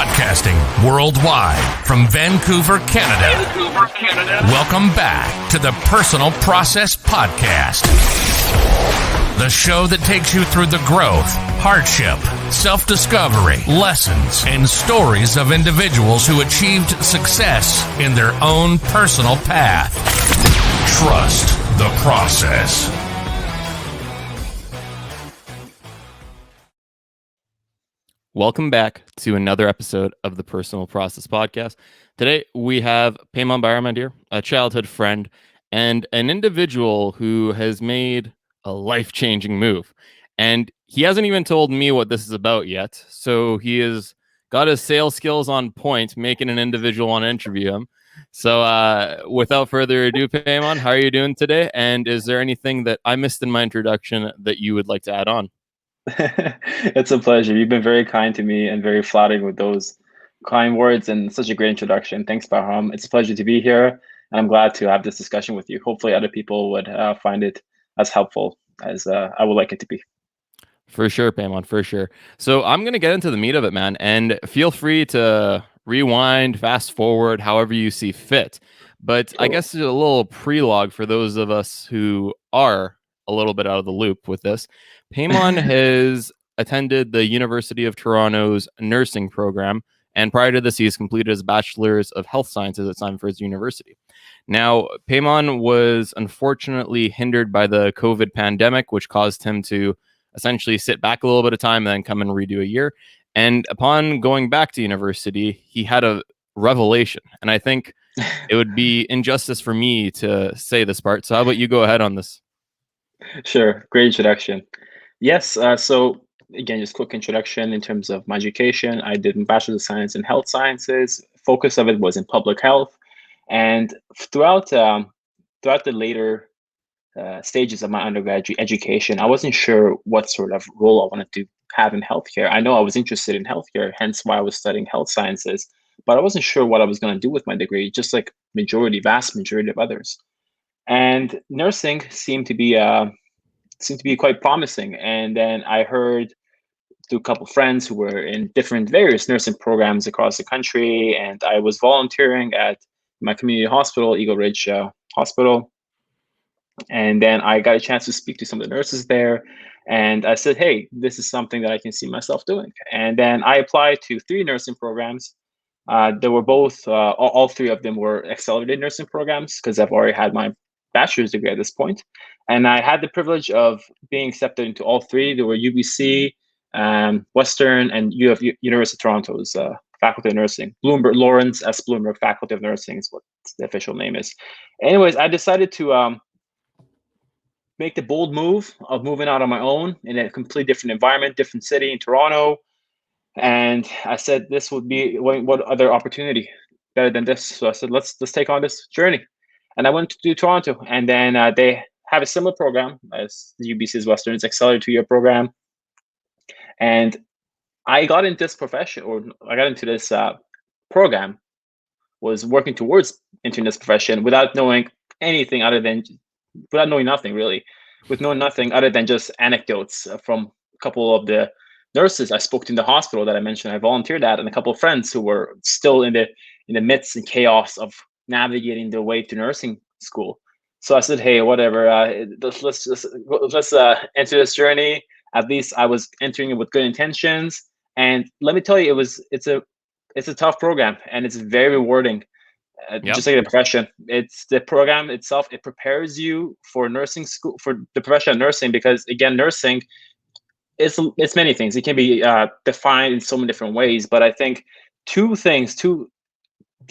Broadcasting worldwide from Vancouver, Canada. Welcome back to the Personal Process Podcast. The show that takes you through the growth, hardship, self-discovery, lessons, and stories of individuals who achieved success in their own personal path. Trust the process. Welcome back to another episode of the Personal Process Podcast. Today, we have Payman Baharmand here, a childhood friend, and an individual who has made a life-changing move. And he hasn't even told me what this is about yet. So he has got his sales skills on point, making an individual want to interview him. So without further ado, Payman, how are you doing today? And is there anything that I missed in my introduction that you would like to add on? It's a pleasure. You've been very kind to me and very flattering with those kind words and such a great introduction. Thanks, Baharmand. It's a pleasure to be here, and I'm glad to have this discussion with you. Hopefully other people would find it as helpful as I would like it to be. For sure, Payman, for sure. So I'm going to get into the meat of it, man, and feel free to rewind, fast forward, however you see fit. But cool. I guess a little prelogue for those of us who are a little bit out of the loop with this. Payman has attended the University of Toronto's nursing program, and prior to this, he has completed his Bachelor's of Health Sciences at Stanford University. Now, Payman was unfortunately hindered by the COVID pandemic, which caused him to essentially sit back a little bit of time and then come and redo a year. And upon going back to university, he had a revelation. And I think it would be injustice for me to say this part. So how about you go ahead on this? Sure. Great introduction. Yes. So again, just quick introduction in terms of my education. I did a Bachelor of Science in Health Sciences. Focus of it was in public health. And throughout the later stages of my undergraduate education, I wasn't sure what sort of role I wanted to have in healthcare. I know I was interested in healthcare, hence why I was studying health sciences, but I wasn't sure what I was going to do with my degree, just like vast majority of others. And nursing seemed to be quite promising. And then I heard through a couple of friends who were in various nursing programs across the country, and I was volunteering at my community hospital, Eagle Ridge Hospital. And then I got a chance to speak to some of the nurses there. And I said, hey, this is something that I can see myself doing. And then I applied to 3 nursing programs. They were both, all 3 of them were accelerated nursing programs because I've already had my bachelor's degree at this point. And I had the privilege of being accepted into all 3. There were UBC, Western, and University of Toronto's Faculty of Nursing. Lawrence S. Bloomberg Faculty of Nursing is what the official name is. Anyways, I decided to make the bold move of moving out on my own in a completely different environment, different city in Toronto. And I said, this would be what other opportunity better than this? So I said, let's take on this journey. And I went to Toronto, and then they have a similar program as the UBC's Western's accelerated 2-year program. And I got into this profession, or I got into this program, was working towards entering this profession without knowing anything without knowing nothing really, with knowing nothing other than just anecdotes from a couple of the nurses I spoke to in the hospital that I mentioned I volunteered at, and a couple of friends who were still in the midst and chaos of navigating their way to nursing school. So I said, hey, whatever, let's enter this journey. At least I was entering it with good intentions. And let me tell you, it's a tough program, and it's very rewarding. Just like the profession, it's the program itself. It prepares you for nursing school, for the profession of nursing, because again, nursing it's many things. It can be defined in so many different ways. But I think 2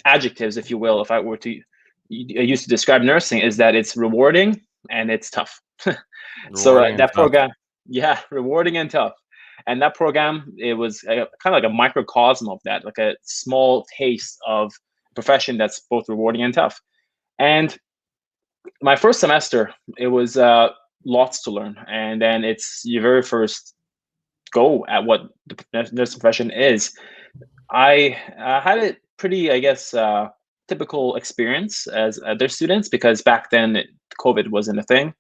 adjectives, if you will, if I were to use to describe nursing, is that it's rewarding and it's tough. So that program, rewarding and tough. And that program, it was kind of like a microcosm of that, like a small taste of profession that's both rewarding and tough. And my first semester, it was lots to learn. And then it's your very first go at what the nursing profession is. I had a pretty, typical experience as other students, because back then COVID wasn't a thing.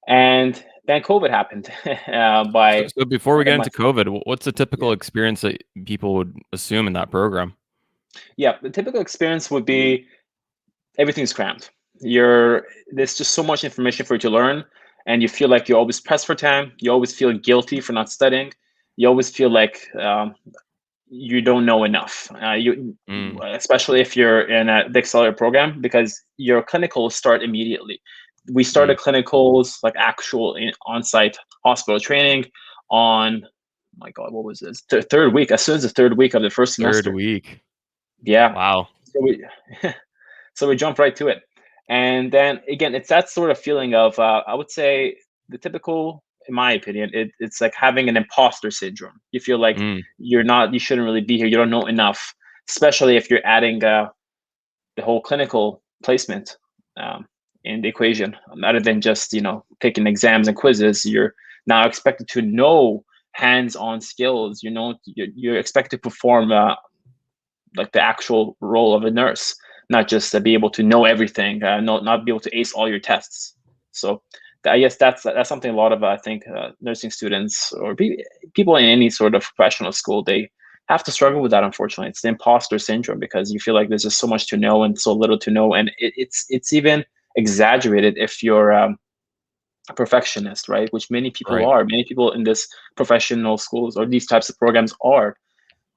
And Then COVID happened. So before we get into month. COVID, what's a typical experience that people would assume in that program? Yeah, the typical experience would be everything's crammed. There's just so much information for you to learn, and you feel like you're always pressed for time. You always feel guilty for not studying. You always feel like you don't know enough. Especially if you're in the accelerator program, because your clinicals start immediately. We started clinicals like actual on-site hospital training on, my God, what was this? Third week. As soon as the third week of the first semester. Third week. Yeah. Wow. So we jump right to it. And then again, it's that sort of feeling of, I would say the typical, in my opinion, it's like having an imposter syndrome. You feel like you shouldn't really be here. You don't know enough, especially if you're adding the whole clinical placement in the equation, other than just, taking exams and quizzes. You're now expected to know hands-on skills. You're expected to perform like the actual role of a nurse, not just to be able to know everything, not be able to ace all your tests. So I guess that's something a lot of, I think, nursing students or people in any sort of professional school, they have to struggle with that. Unfortunately, it's the imposter syndrome, because you feel like there's just so much to know and so little to know, and it's even exaggerated if you're a perfectionist, right? Which many people are. Many people in this professional schools or these types of programs are.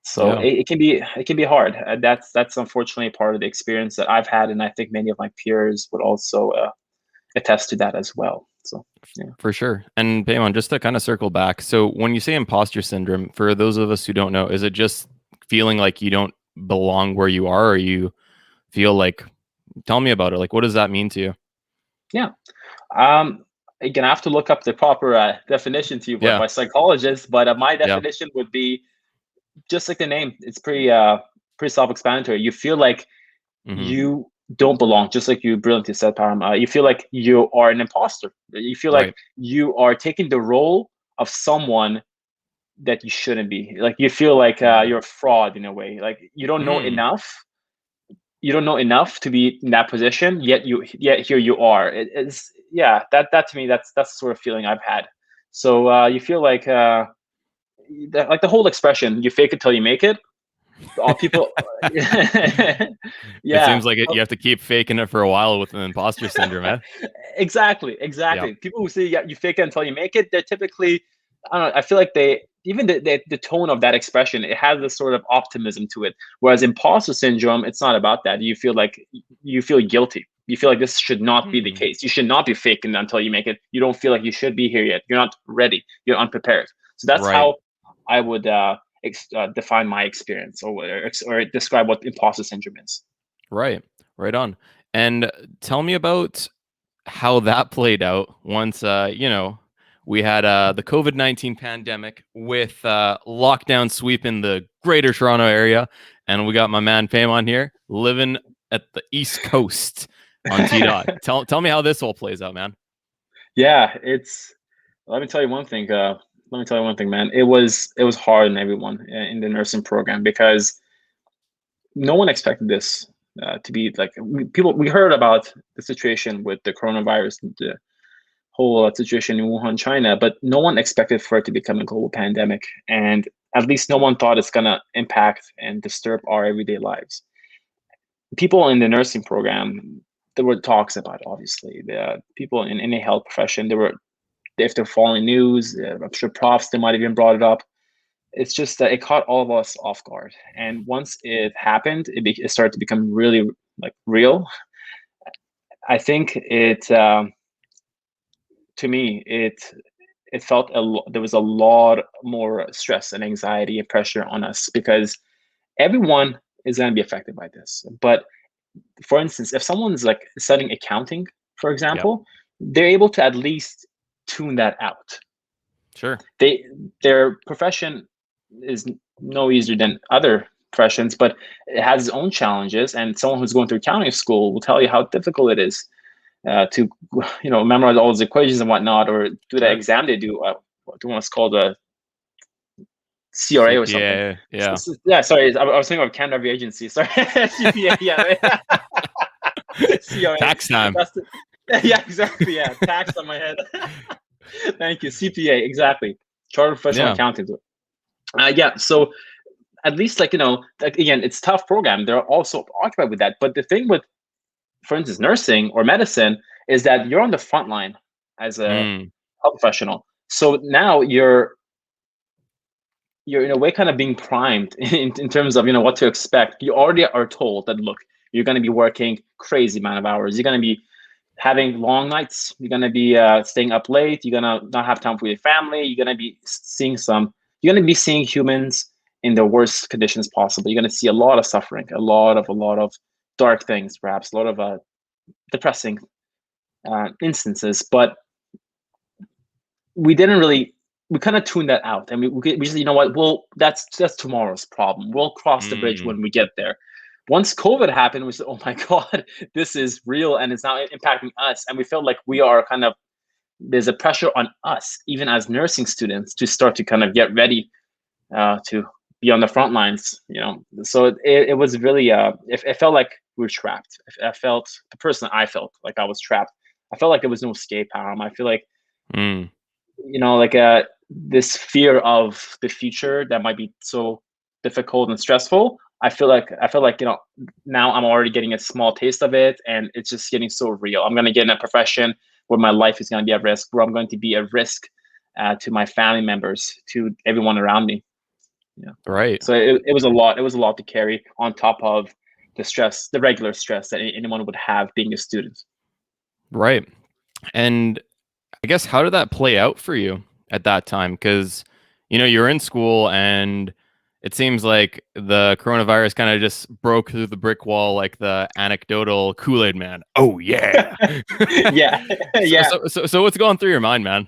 So it can be hard. That's unfortunately part of the experience that I've had, and I think many of my peers would also attest to that as well. So yeah, for sure. And Payman, just to kind of circle back, so when you say imposter syndrome, for those of us who don't know, is it just feeling like you don't belong where you are, or you feel like? Tell me about it. Like, what does that mean to you? Yeah. Again, I have to look up the proper definition to you by psychologists, but my definition would be just like the name. It's pretty self-explanatory. You feel like you don't belong, just like you brilliantly said, Param. You feel like you are an imposter. You feel like you are taking the role of someone that you shouldn't be. Like you feel like you're a fraud in a way. Like you don't know enough. You don't know enough to be in that position. Yet here you are. It's that to me, that's the sort of feeling I've had. So you feel like the whole expression, you fake it till you make it. All people It seems like you have to keep faking it for a while with an imposter syndrome, eh? Exactly. People who say you fake it until you make it, they're typically, I don't know, I feel like the tone of that expression, it has this sort of optimism to it. Whereas imposter syndrome, it's not about that. You feel guilty. You feel like this should not be the case. You should not be faking it until you make it. You don't feel like you should be here yet. You're not ready. You're unprepared. So that's how I would define my experience, or describe what imposter syndrome is. Right on. And tell me about how that played out once we had the COVID-19 pandemic with lockdown sweeping the greater Toronto area, and we got my man Payman here living at the East Coast on T-Dot. Tell me how this all plays out, man. Yeah, let me tell you one thing. Man. It was hard on everyone in the nursing program, because no one expected this to be like we heard about the situation with the coronavirus, the whole situation in Wuhan, China, but no one expected for it to become a global pandemic. And at least no one thought it's going to impact and disturb our everyday lives. People in the nursing program, there were talks about it, obviously. The people in any health profession, if they're following news, I'm sure profs, they might have even brought it up. It's just that it caught all of us off guard. And once it happened, it started to become really real. I think to me, it felt there was a lot more stress and anxiety and pressure on us, because everyone is going to be affected by this. But for instance, if someone's studying accounting, for example, they're able to at least tune that out. Sure. Their profession is no easier than other professions, but it has its own challenges. And someone who's going through accounting school will tell you how difficult it is to memorize all those equations and whatnot, or do that exam they do. What's called a CRA CPA, or something. Yeah. Sorry, I was thinking of Canada Revenue Agency. Sorry, CPA. Yeah. CRA. Tax time. Yeah, exactly. Yeah, tax on my head. Thank you. CPA, exactly. Chartered Professional Yeah. Accountant. Yeah. So at least like again, it's a tough program. They're also occupied with that. But the thing with, for instance, nursing or medicine is that you're on the front line as a Mm, health professional. So now you're in a way kind of being primed in terms of what to expect. You already are told that look, you're going to be working crazy amount of hours. You're going to be having long nights. You're going to be staying up late. You're going to not have time for your family. You're going to be seeing humans in the worst conditions possible. You're going to see a lot of suffering, a lot of dark things, perhaps a lot of depressing instances. But we didn't really, we kind of tuned that out, and we just, well, that's tomorrow's problem. We'll cross the bridge mm, when we get there. Once COVID happened, we said, oh my God, this is real and it's now impacting us. And we felt like we are kind of, there's a pressure on us, even as nursing students, to start to kind of get ready to be on the front lines, So it was really, it felt like we were trapped. I felt like I was trapped. I felt like there was no escape, Param. I feel like, mm. like this fear of the future that might be so difficult and stressful. I feel like now I'm already getting a small taste of it, and it's just getting so real. I'm going to get in a profession where my life is going to be at risk, where I'm going to be at risk to my family members, to everyone around me. Yeah. Right. So it was a lot. It was a lot to carry on top of the stress, the regular stress that anyone would have being a student. Right. And I guess how did that play out for you at that time? Because, you're in school and it seems like the coronavirus kind of just broke through the brick wall like the anecdotal Kool-Aid man. Oh, yeah. Yeah. so, Yeah. so what's going through your mind, man?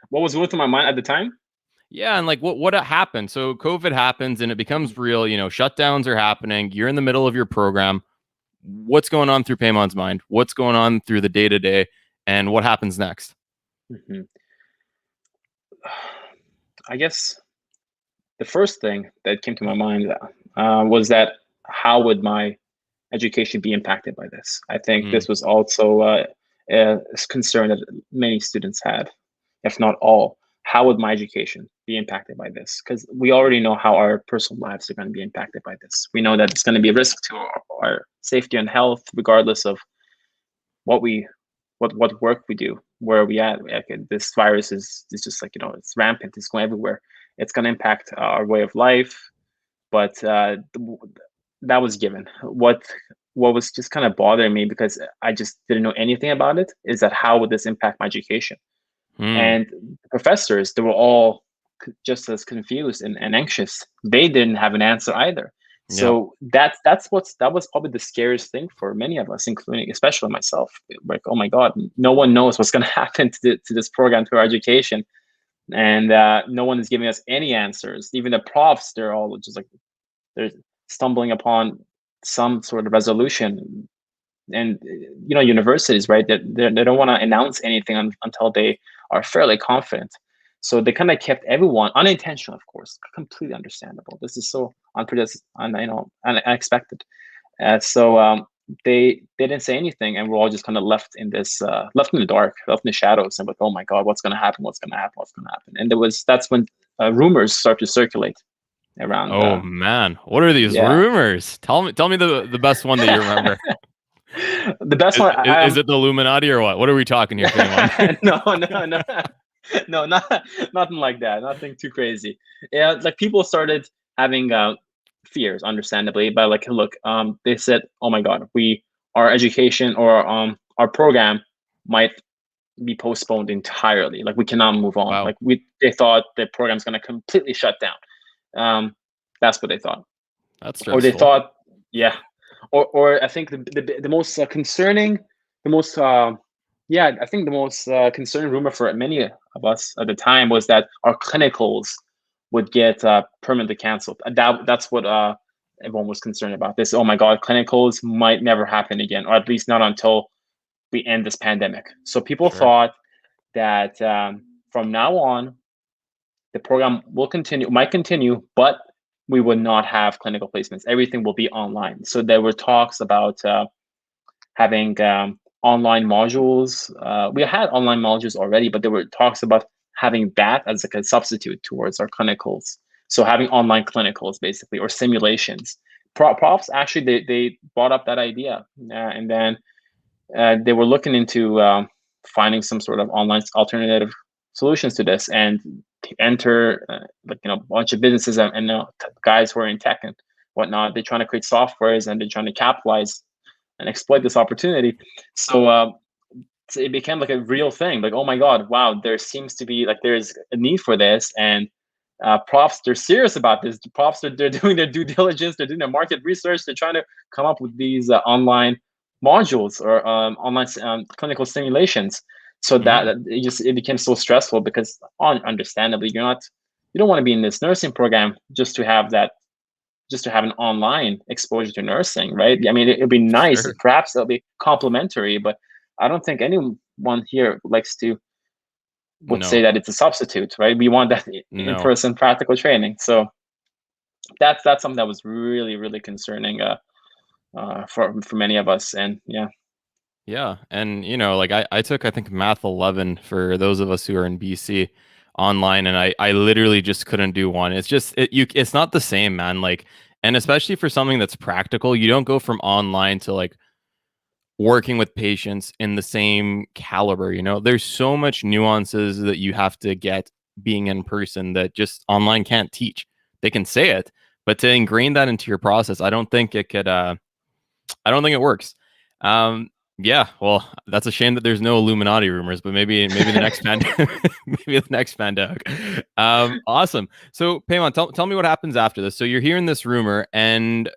What was going through my mind at the time? Yeah, and like what happened? So COVID happens and it becomes real, shutdowns are happening. You're in the middle of your program. What's going on through Payman's mind? What's going on through the day-to-day, and what happens next? Mm-hmm. I guess the first thing that came to my mind was that how would my education be impacted by this? I think Mm, this was also a concern that many students had, if not all. How would my education be impacted by this? Because we already know how our personal lives are going to be impacted by this. We know that it's going to be a risk to our safety and health, regardless of what work we do, where are we at. Like, this virus is just like, it's rampant, it's going everywhere. It's going to impact our way of life. But that was given. What was just kind of bothering me, because I just didn't know anything about it, is that how would this impact my education? mm, And the professors, they were all just as confused and anxious. They didn't have an answer either. yeah, So that was probably the scariest thing for many of us, including especially myself. Like, oh my God, no one knows what's going to happen to this program, to our education, and no one is giving us any answers. Even the profs, they're all just like, they're stumbling upon some sort of resolution. And universities, right, they don't want to announce anything until they are fairly confident. So they kind of kept everyone, unintentional, of course, completely understandable. This is so unexpected. So they didn't say anything, and we're all just kind of left in this, left in the dark, left in the shadows, and like, oh my God, what's going to happen? What's going to happen? What's going to happen? And that's when rumors start to circulate around. oh man, what are these Yeah. rumors? Tell me the best one that you remember. The best is, one. is it the Illuminati or what are we talking here, Payman? No, no, nothing like that. Nothing too crazy. Yeah, like people started having fears, understandably, but like, look, they said, oh my God, our education or our program might be postponed entirely. Like, we cannot move on. Wow, Like, they thought the program's going to completely shut down. That's what they thought. that's Or they stressful. thought, yeah. Or I think the most concerning, the most yeah, I think the most concerning rumor for many of us at the time was that our clinicals would get permanently canceled. That's what everyone was concerned about. This, oh my God, clinicals might never happen again, or at least not until we end this pandemic. So people Sure. thought that from now on, the program might continue, but we will not have clinical placements. Everything will be online. So there were talks about having online modules. We had online modules already, but there were talks about having that as like a substitute towards our clinicals. So having online clinicals basically, or simulations. Profs actually they brought up that idea, and then they were looking into finding some sort of online alternative solutions to this, and enter a bunch of businesses and guys who are in tech and whatnot. They're trying to create softwares and they're trying to capitalize and exploit this opportunity. So it became like a real thing. Like, oh my God, wow, there seems to be there's a need for this, and profs, they're serious about this. The profs, they're doing their due diligence, they're doing their market research, they're trying to come up with these online modules or online clinical simulations. So that it became so stressful because, understandably, you don't want to be in this nursing program just to have an online exposure to nursing, right? I mean, it'd be nice. Sure. Perhaps it'll be complementary, but I don't think anyone here would say that it's a substitute, right? We want that in-person practical training. So that's something that was really, really concerning for many of us. And yeah. Yeah. And, I took, I think, Math 11 for those of us who are in BC online, and I literally just couldn't do one. It's just, it's not the same, man. And especially for something that's practical, you don't go from online to working with patients in the same caliber. There's so much nuances that you have to get being in person that just online can't teach. They can say it, but to ingrain that into your process, I don't think it could, I don't think it works. Yeah, well, that's a shame that there's no Illuminati rumors, but maybe the next maybe the next pandemic. Awesome. So, Payman, tell me what happens after this. So you're hearing this rumor, and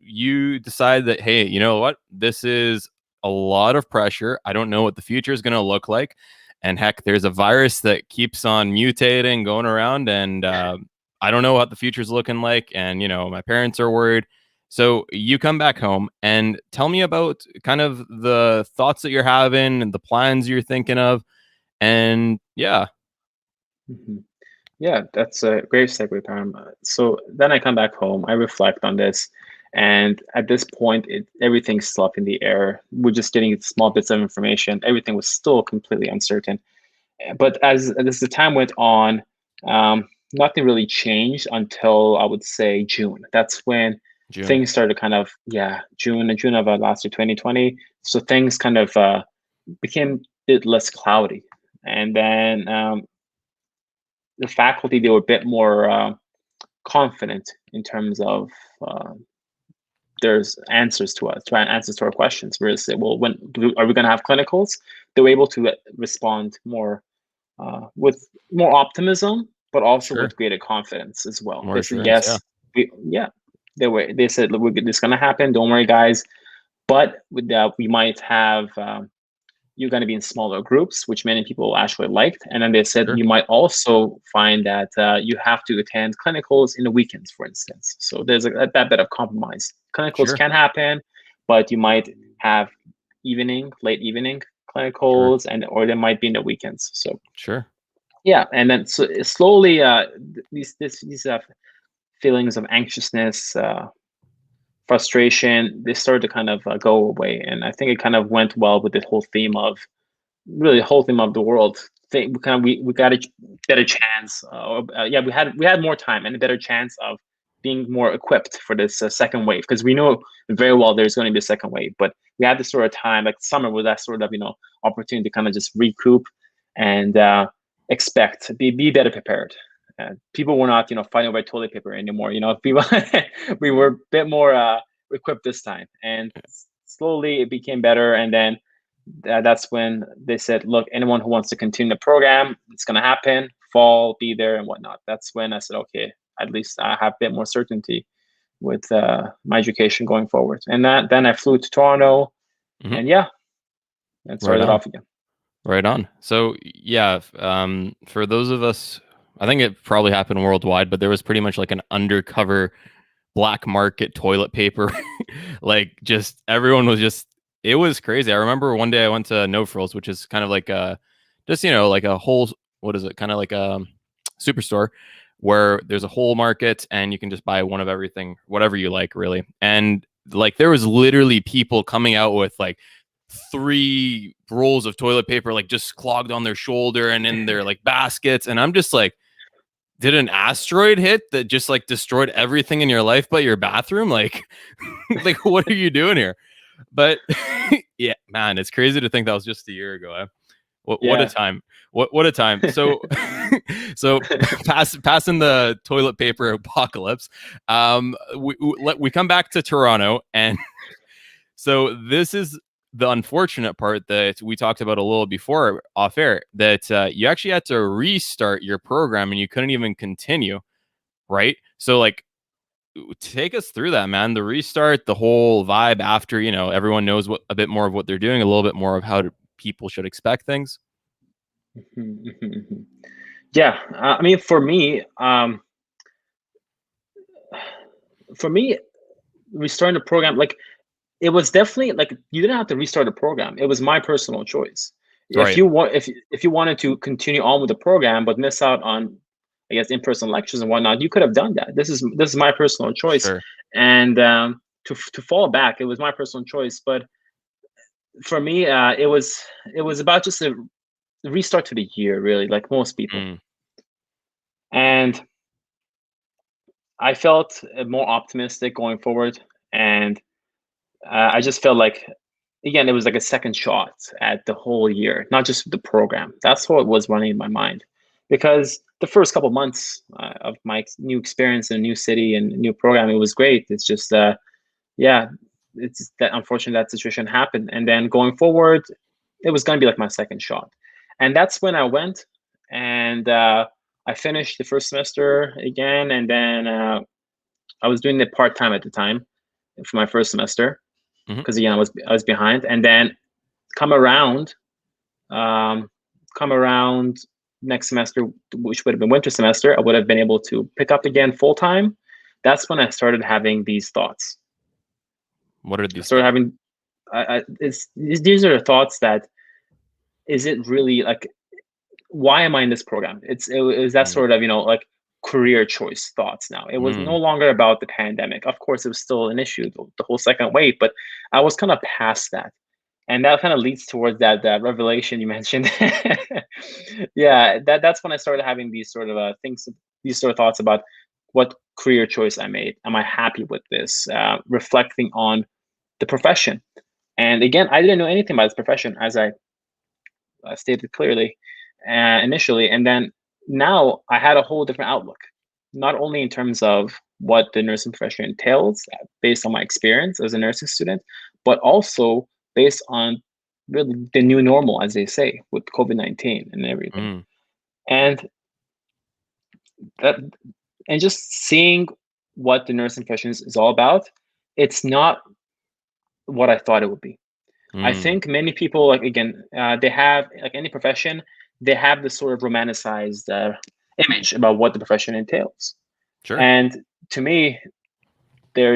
you decide that, hey, you know what? This is a lot of pressure. I don't know what the future is going to look like, and heck, there's a virus that keeps on mutating, going around, and I don't know what the future is looking like, and my parents are worried. So you come back home and tell me about kind of the thoughts that you're having and the plans you're thinking of. And yeah. Mm-hmm. Yeah, that's a great segue, Pam. So then I come back home, I reflect on this, and at this point, everything's still up in the air. We're just getting small bits of information. Everything was still completely uncertain. But as the time went on, nothing really changed until I would say June. That's when June. Things started kind of, June of last year, 2020. So things kind of became a bit less cloudy. And then the faculty, they were a bit more confident in terms of there's answers to our questions. Where say, well, when are we going to have clinicals? They were able to respond more with more optimism, but also with greater confidence as well. They said, yes, they said, look, this is going to happen. Don't worry, guys. But with that, we might have you're going to be in smaller groups, which many people actually liked. And then they said you might also find that you have to attend clinicals in the weekends, for instance. So there's that bit of compromise. Clinicals can happen, but you might have late evening clinicals, or they might be in the weekends. So yeah, and then so slowly these feelings of anxiousness, frustration, they started to kind of go away. And I think it kind of went well with the whole theme of the world. We got a better chance. We had more time and a better chance of being more equipped for this second wave, because we know very well there's going to be a second wave. But we had this sort of time, like summer, with that sort of opportunity to kind of just recoup and be better prepared. People were not fighting over toilet paper anymore. People we were a bit more equipped this time, and slowly it became better. And then that's when they said, look, anyone who wants to continue the program, it's going to happen, fall, be there and whatnot. That's when I said, okay, at least I have a bit more certainty with my education going forward. And then I flew to Toronto, and started off again. Right on. So for those of us, I think it probably happened worldwide, but there was pretty much like an undercover black market toilet paper. Just everyone was it was crazy. I remember one day I went to No Frills, which is kind of like like a whole, what is it? Kind of like a superstore where there's a whole market and you can just buy one of everything, whatever you like, really. And there was literally people coming out with 3 rolls of toilet paper like just clogged on their shoulder and in their like baskets, and I'm just like, did an asteroid hit that just like destroyed everything in your life but your bathroom? Like like what are you doing here? But yeah, man, it's crazy to think that was just a year ago. Eh? What a time. What a time. So so passing the toilet paper apocalypse. We come back to Toronto, and so this is the unfortunate part that we talked about a little before off air, that you actually had to restart your program and you couldn't even continue, right? So like, take us through that, man. The restart, the whole vibe after, you know, everyone knows a bit more of what they're doing, a little bit more of how people should expect things. Yeah, I mean, for me, restarting the program, like, it was definitely like, you didn't have to restart the program. It was my personal choice. Right. If you wanted to continue on with the program but miss out on, I guess, in-person lectures and whatnot, you could have done that. This is my personal choice, Sure. and to fall back, it was my personal choice. But for me, it was about just a restart to the year, really, like most people, and I felt more optimistic going forward, and I just felt like, again, it was like a second shot at the whole year, not just the program. That's what was running in my mind, because the first couple months of my new experience in a new city and new program, it was great. It's just, yeah, it's that unfortunate that situation happened, and then going forward, it was going to be like my second shot, and that's when I went and I finished the first semester again, and then I was doing it part time at the time for my first semester, because again, I was behind, and then come around um, next semester, which would have been winter semester, I would have been able to pick up again full time. That's when I started having these thoughts. What are I these? started having, these are the thoughts that, is it really like, why am I in this program? It was that sort of, like, career choice thoughts now. It was no longer about the pandemic. Of course, it was still an issue, the whole second wave, but I was kind of past that. And that kind of leads towards that revelation you mentioned. Yeah, that's when I started having these sort of things, these sort of thoughts about what career choice I made. Am I happy with this? Reflecting on the profession. And again, I didn't know anything about this profession, as I stated clearly initially. And then now I had a whole different outlook, not only in terms of what the nursing profession entails based on my experience as a nursing student, but also based on really the new normal, as they say, with COVID-19 and everything. And that, and just seeing what the nursing profession is all about, it's not what I thought it would be. I think many people, like, again, they have, like any profession, they have this sort of romanticized image about what the profession entails. Sure. And to me, there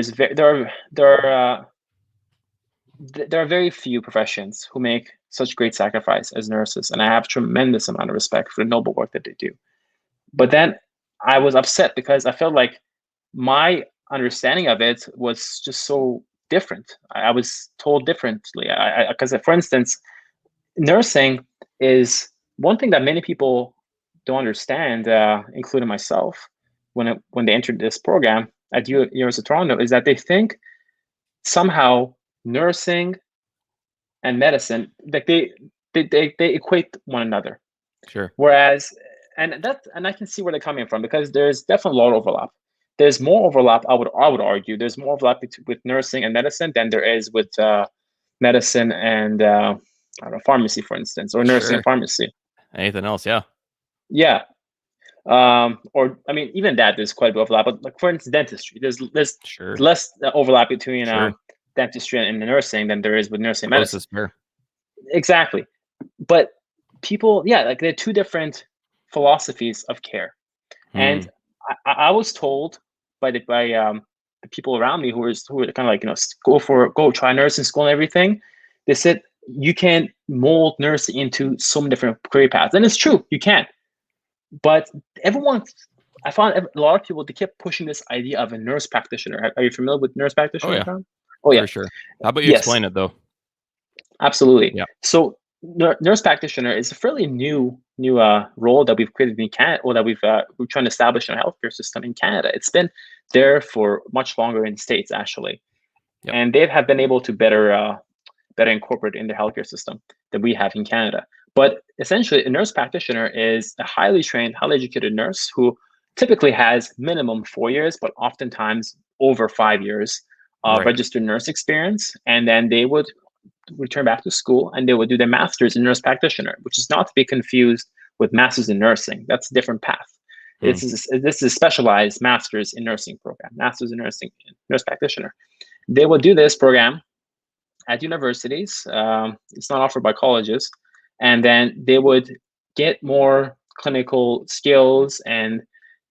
are very few professions who make such great sacrifice as nurses, and I have tremendous amount of respect for the noble work that they do. But then I was upset because I felt like my understanding of it was just so different. I was told differently. Because, for instance, nursing is one thing that many people don't understand, including myself, when they entered this program at University of Toronto, is that they think somehow nursing and medicine, like they equate one another. Sure. Whereas, and I can see where they're coming from, because there's definitely a lot of overlap. There's more overlap, I would argue. There's more overlap with nursing and medicine than there is with medicine and I don't know, pharmacy, for instance, or nursing and pharmacy. Anything else? Yeah. Yeah. Or I mean, even that, there's quite a bit of overlap. But, like, for instance, dentistry, there's less overlap between dentistry and nursing than there is with nursing and medicine. Exactly. But people, yeah, like, they're two different philosophies of care. And I was told by the people around me who were kind of like, go try nursing school and everything. They said you can mold nursing into so many different career paths, and it's true, you can. But I found a lot of people, they kept pushing this idea of a nurse practitioner. Are you familiar with nurse practitioner? Oh yeah. Oh yeah. For sure. How about you explain it though? Absolutely. Yeah. So nurse practitioner is a fairly new role that we've created in Canada, or that we're trying to establish in our healthcare system in Canada. It's been there for much longer in the States, actually, Yep. and they have been able to better incorporate in the healthcare system that we have in Canada. But essentially, a nurse practitioner is a highly trained, highly educated nurse who typically has minimum 4 years, but oftentimes over 5 years of Right. registered nurse experience, and then they would return back to school and they would do their master's in nurse practitioner, which is not to be confused with master's in nursing. That's a different path. Hmm. This is a specialized master's in nursing program, master's in nursing, nurse practitioner. They will do this program at universities. It's not offered by colleges. And then they would get more clinical skills, and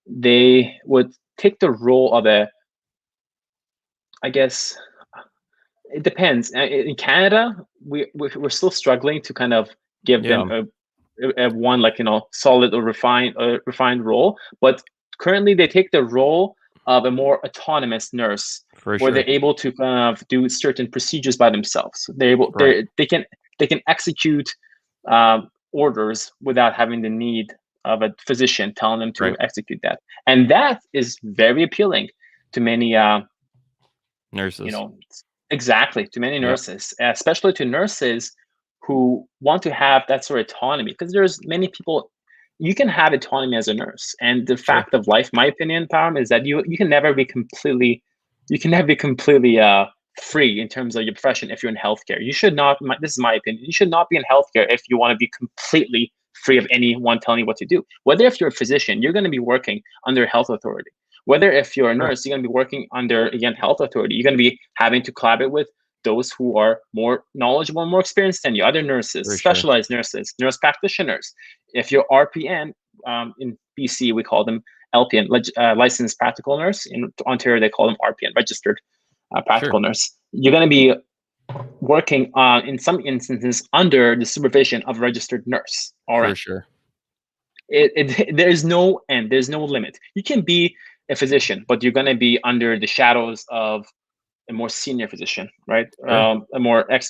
they would take the role of I guess, it depends. In Canada, we're still struggling to kind of give them Yeah, a one, like, solid or refined role. But currently, they take the role of a more autonomous nurse, for where sure. they're able to kind of do certain procedures by themselves. They're able Right. they can execute orders without having the need of a physician telling them to Right. execute that, and that is very appealing to many you Nurses. know exactly, to many Yep. nurses, especially to nurses who want to have that sort of autonomy, because there's many people. You can have autonomy as a nurse, and the Sure. fact of life, my opinion, Param, is that you can never be completely free in terms of your profession. If you're in healthcare, you should not, this is my opinion, you should not be in healthcare if you want to be completely free of anyone telling you what to do. Whether if you're a physician, you're going to be working under a health authority. Whether if you're a Sure. nurse, you're going to be working under, again, health authority. You're going to be having to collaborate with those who are more knowledgeable and more experienced than you, other nurses, For sure. specialized nurses, nurse practitioners. If you're RPN, in BC, we call them LPN, licensed practical nurse. In Ontario, they call them RPN, registered Sure. practical nurse. You're going to be working in some instances under the supervision of a registered nurse, For RN. sure. There's no end, there's no limit. You can be a physician, but you're going to be under the shadows of a more senior physician, right? Sure. A more like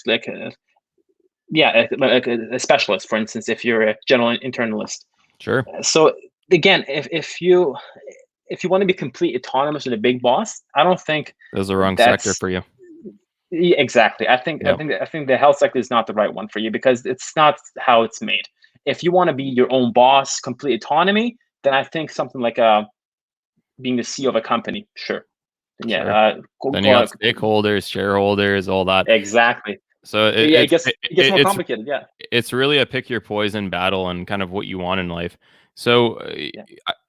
a specialist, for instance, if you're a general internalist. Sure. So again, if you want to be complete autonomous with a big boss, I don't think That was the wrong sector that's for you. exactly. Yep. I think the health sector is not the right one for you, because it's not how it's made. If you want to be your own boss, complete autonomy, then I think something like being the CEO of a company, sure. Yeah. Sure. Then you got stakeholders, shareholders, all that. Exactly. So Yeah, it gets more complicated. Yeah. it's really a pick your poison battle and kind of what you want in life. So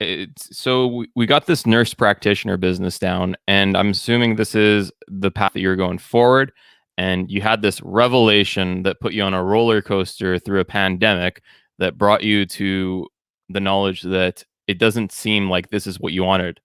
we got this nurse practitioner business down, and I'm assuming this is the path that you're going forward. And you had this revelation that put you on a roller coaster through a pandemic that brought you to the knowledge that it doesn't seem like this is what you wanted,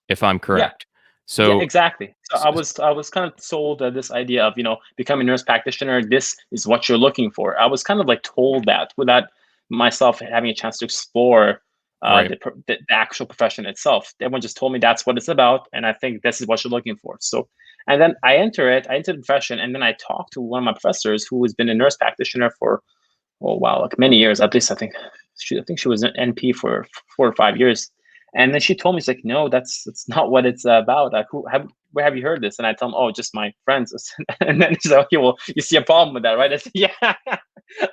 if I'm correct. So Yeah, exactly. So s- I was kind of sold this idea of, becoming a nurse practitioner. This is what you're looking for. I was kind of like told that without myself having a chance to explore right. the actual profession itself. Everyone just told me that's what it's about, and I think this is what you're looking for. So, and then I enter the profession, and then I talked to one of my professors who has been a nurse practitioner for, oh wow, like many years at least. I think she was an NP for 4 or 5 years. And then she told me, she's like, no, that's not what it's about. Like, where have you heard this? And I tell them, oh, just my friends. And then she's like, okay, well, you see a problem with that, right? I said, yeah,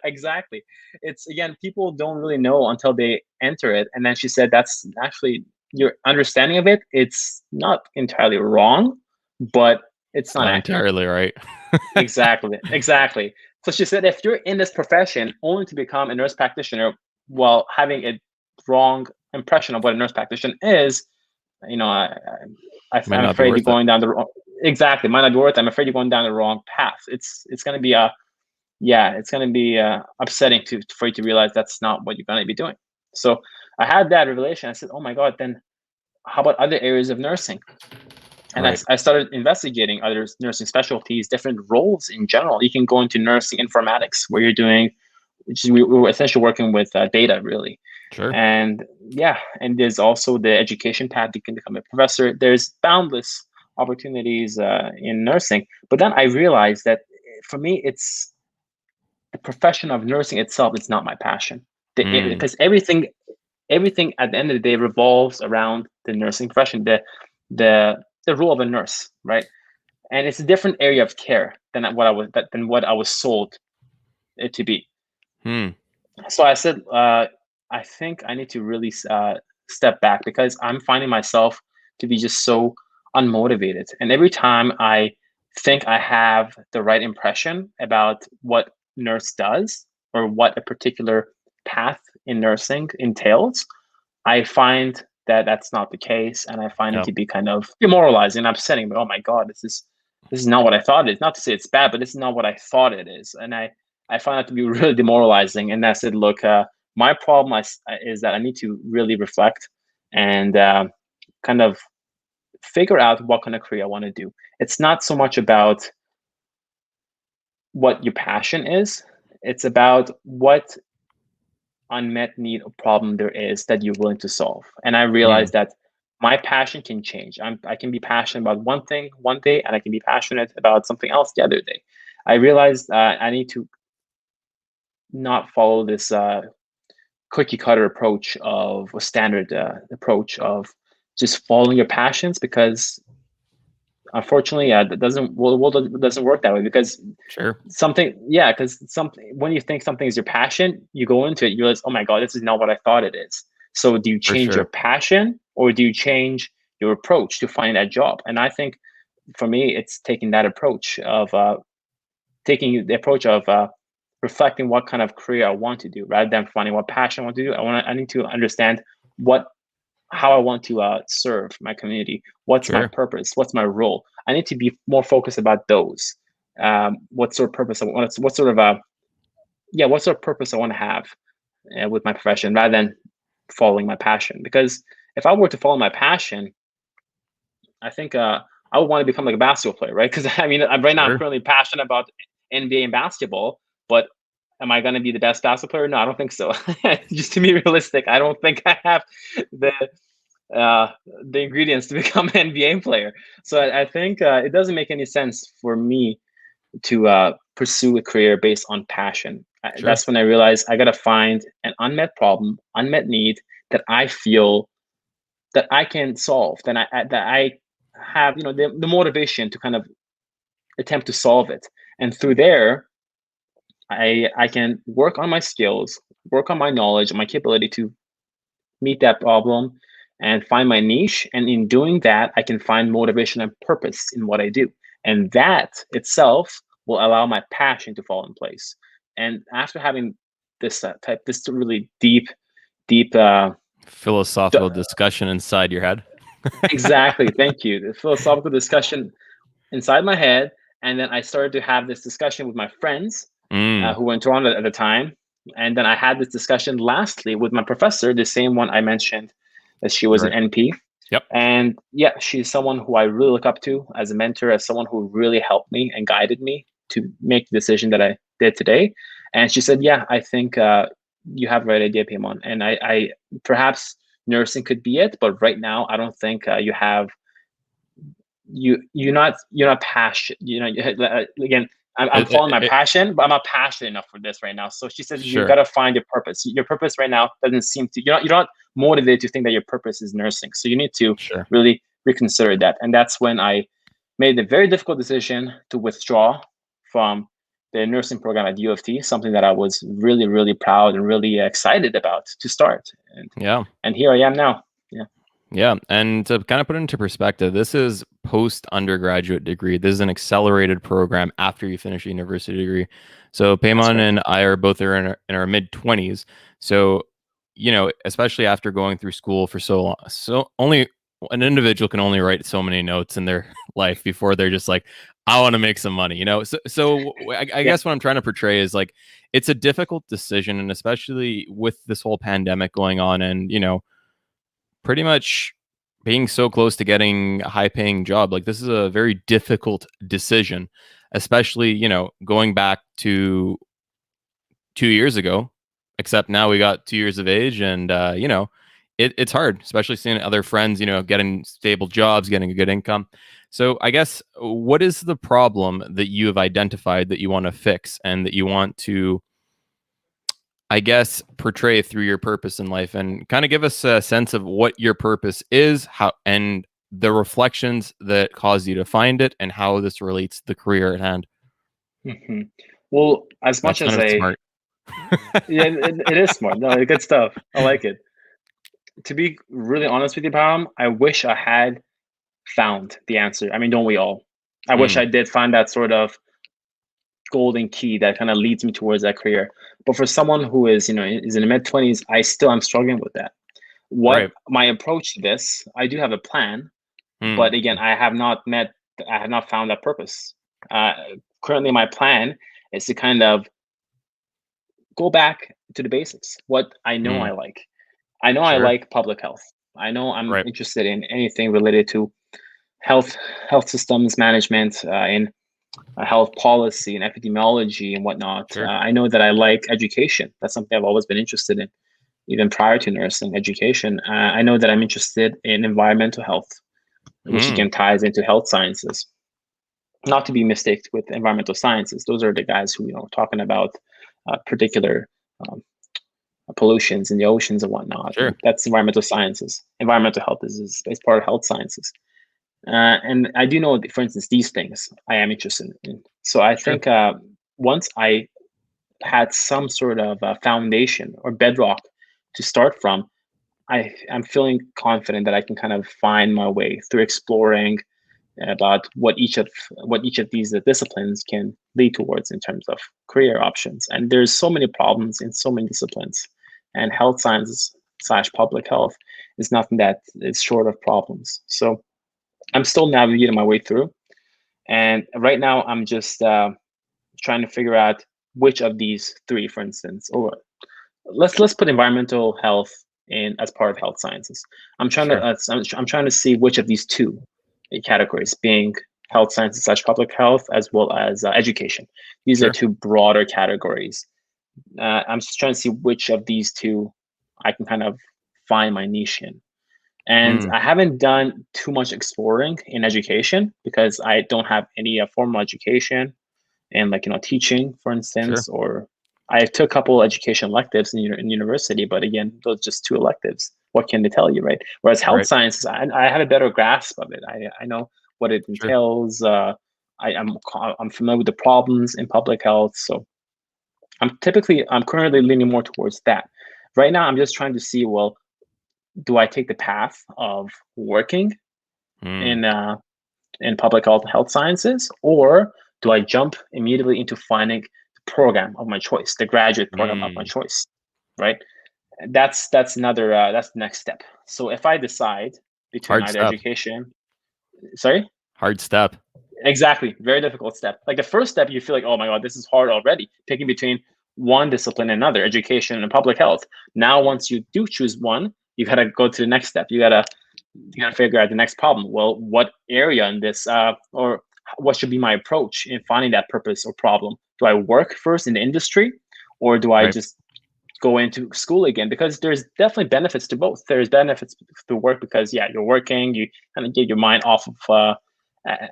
exactly. It's, again, people don't really know until they enter it. And then she said, that's actually your understanding of it. It's not entirely wrong, but it's It's not not accurate. entirely right. Exactly. So she said, if you're in this profession only to become a nurse practitioner while having a wrong impression of what a nurse practitioner is, you know, Might I'm not be afraid you're worth it. going down the wrong. Exactly, might not be worth it. I'm afraid you're going down the wrong path. It's going to be it's going to be upsetting for you to realize that's not what you're going to be doing. So I had that revelation. I said, oh my God, then how about other areas of nursing? And Right. I started investigating other nursing specialties, different roles in general. You can go into nursing informatics, where you're doing, we were essentially working with data, really. Sure. And and there's also the education path. You can become a professor. There's boundless opportunities in nursing. But then I realized that for me, it's the profession of nursing itself. It's not my passion because everything at the end of the day revolves around the nursing profession, the role of a nurse, right? And it's a different area of care than what I was sold it to be. So I said, I think I need to really step back because I'm finding myself to be just so unmotivated. And every time I think I have the right impression about what nurse does or what a particular path in nursing entails, I find that that's not the case, and I find it to be kind of demoralizing and upsetting. But oh my God, this is not what I thought it is. Not to say it's bad, but this is not what I thought it is, and I find that to be really demoralizing. And I said, look, my problem is that I need to really reflect and kind of figure out what kind of career I want to do. It's not so much about what your passion is; it's about what unmet need or problem there is that you're willing to solve. And I realized that my passion can change. I can be passionate about one thing one day, and I can be passionate about something else the other day. I realized I need to not follow this cookie cutter approach of a standard approach of just following your passions, because unfortunately, that doesn't world doesn't work that way. Because something when you think something is your passion, you go into it, you realize, oh my God, this is not what I thought it is. So do you change your passion, or do you change your approach to find that job? And I think for me, it's taking that approach of reflecting what kind of career I want to do, rather than finding what passion I want to do. I need to understand how I want to serve my community. What's my purpose? What's my role? I need to be more focused about those. What sort of purpose I want? What sort of purpose I want to have with my profession, rather than following my passion. Because if I were to follow my passion, I think I would want to become like a basketball player, right? Because I mean, right now I'm currently passionate about NBA and basketball, but am I going to be the best basketball player? No, I don't think so. Just to be realistic, I don't think I have the ingredients to become an NBA player. So I think it doesn't make any sense for me to pursue a career based on passion. That's when I realized I got to find an unmet problem, unmet need that I feel that I can solve. That I have, the motivation to kind of attempt to solve it. And through there, I can work on my skills, work on my knowledge, and my capability to meet that problem and find my niche. And in doing that, I can find motivation and purpose in what I do. And that itself will allow my passion to fall in place. And after having this really deep philosophical discussion inside your head. Exactly. Thank you. The philosophical discussion inside my head. And then I started to have this discussion with my friends who were in Toronto at the time. And then I had this discussion lastly with my professor, the same one I mentioned, that she was an NP. Yep. And yeah, she's someone who I really look up to as a mentor, as someone who really helped me and guided me to make the decision that I did today. And she said, yeah, I think you have the right idea, Payman. And I perhaps nursing could be it, but right now I don't think you have you're not passionate. Again, I'm following my passion, but I'm not passionate enough for this right now. So she said, you got to find your purpose. Your purpose right now doesn't seem to, you're not motivated to think that your purpose is nursing. So you need to really reconsider that. And that's when I made the very difficult decision to withdraw from the nursing program at U of T, something that I was really, really proud and really excited about to start. And here I am now. Yeah. And to kind of put it into perspective, this is post-undergraduate degree. This is an accelerated program after you finish a university degree. So Payman and I are both in our mid-20s. So, especially after going through school for so long, so only an individual can only write so many notes in their life before they're just like, I want to make some money, So I guess what I'm trying to portray is like, it's a difficult decision. And especially with this whole pandemic going on and, pretty much being so close to getting a high paying job. Like this is a very difficult decision, especially, going back to 2 years ago, except now we got 2 years of age and, it's hard, especially seeing other friends, getting stable jobs, getting a good income. So I guess what is the problem that you have identified that you want to fix and that you want to, I guess, portray through your purpose in life, and kind of give us a sense of what your purpose is, how, and the reflections that cause you to find it, and how this relates to the career at hand. Hmm. Well, as That much as sounded smart. yeah, it is smart. No, good stuff. I like it. To be really honest with you, Pam, I wish I had found the answer. I mean, don't we all? I wish Mm, I did find that sort of golden key that kind of leads me towards that career. But for someone who is in the mid 20s, I'm struggling with that. What right. my approach to this, I do have a plan, but Mm, again, I have not found that purpose. Uh, Currently, my plan is to kind of go back to the basics. What I know mm, I like. I know I sure. like public health. I know I'm Right. interested in anything related to health, health systems management, in health policy and epidemiology and whatnot. Sure. I know that I like education. That's something I've always been interested in, even prior to nursing education. I know that I'm interested in environmental health, which Mm, again ties into health sciences. Not to be mistaken with environmental sciences. Those are the guys who talking about particular um, pollutions in the oceans and whatnot. sure. That's environmental sciences. Environmental health is part of health sciences. And I do know, for instance, these things I am interested in. So I Sure. think once I had some sort of foundation or bedrock to start from, I'm feeling confident that I can kind of find my way through exploring about what each of these disciplines can lead towards in terms of career options. And there's so many problems in so many disciplines, and health sciences slash public health is nothing that is short of problems. So I'm still navigating my way through, and right now I'm just trying to figure out which of these three, for instance, or let's put environmental health in as part of health sciences. Sure. I'm trying to see which of these two categories, being health sciences slash public health, as well as education. These are Sure. two broader categories. I'm just trying to see which of these two I can kind of find my niche in. And Mm, I haven't done too much exploring in education because I don't have any formal education in, like, teaching, for sure. instance, or I took a couple education electives in university, but again, those just two electives. What can they tell you, right? Whereas health Right. sciences, I have a better grasp of it. I know what it Sure. entails. I'm familiar with the problems in public health, so I'm currently leaning more towards that. Right now, I'm just trying to see, well, do I take the path of working Mm, in public health sciences, or do I jump immediately into finding the program of my choice, the graduate program of my mm. choice, right? That's the next step. So if I decide between Hard either step. education, sorry, Hard step. exactly, very difficult step. Like the first step, you feel like, oh my god, this is hard already. Picking between one discipline and another, education and public health. Now, once you do choose one, you gotta go to the next step. You gotta figure out the next problem. Well, what area in this, or what should be my approach in finding that purpose or problem? Do I work first in the industry, or do I Right. just go into school again? Because there's definitely benefits to both. There's benefits to work because, yeah, you're working, you kind of get your mind off of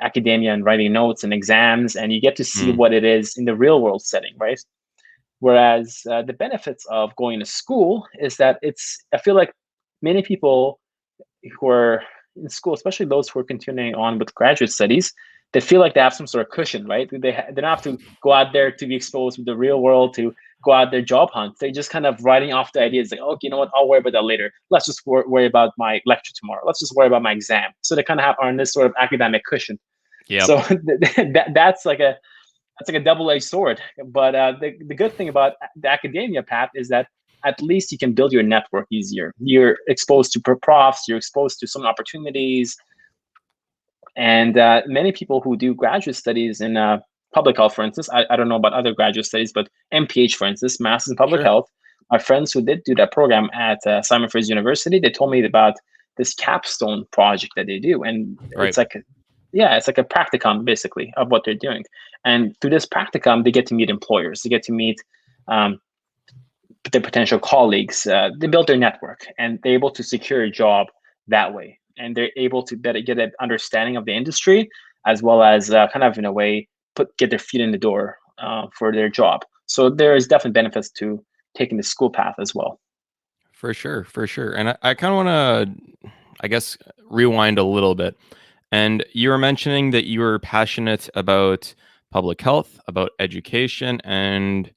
academia and writing notes and exams, and you get to see Mm, what it is in the real world setting, right? Whereas the benefits of going to school is that I feel like many people who are in school, especially those who are continuing on with graduate studies, they feel like they have some sort of cushion, right? They don't have to go out there to be exposed with the real world, to go out there job hunt. They just kind of writing off the ideas like, okay, you know what? I'll worry about that later. Let's just worry about my lecture tomorrow. Let's just worry about my exam. So they kind of are in this sort of academic cushion. yep. So that's like a double-edged sword. But the good thing about the academia path is that at least you can build your network easier. You're exposed to profs, you're exposed to some opportunities, and many people who do graduate studies in public health, for instance, I don't know about other graduate studies, but MPH, for instance, Masters in Public Sure. Health, my friends who did do that program at Simon Fraser University, they told me about this capstone project that they do, and Right. it's like a practicum basically of what they're doing. And through this practicum, they get to meet employers, they get to meet um, their potential colleagues. They build their network, and they're able to secure a job that way. And they're able to better get an understanding of the industry, as well as kind of in a way get their feet in the door for their job. So there is definitely benefits to taking the school path as well. For sure, for sure. And I kind of want to, I guess, rewind a little bit. And you were mentioning that you were passionate about public health, about education, and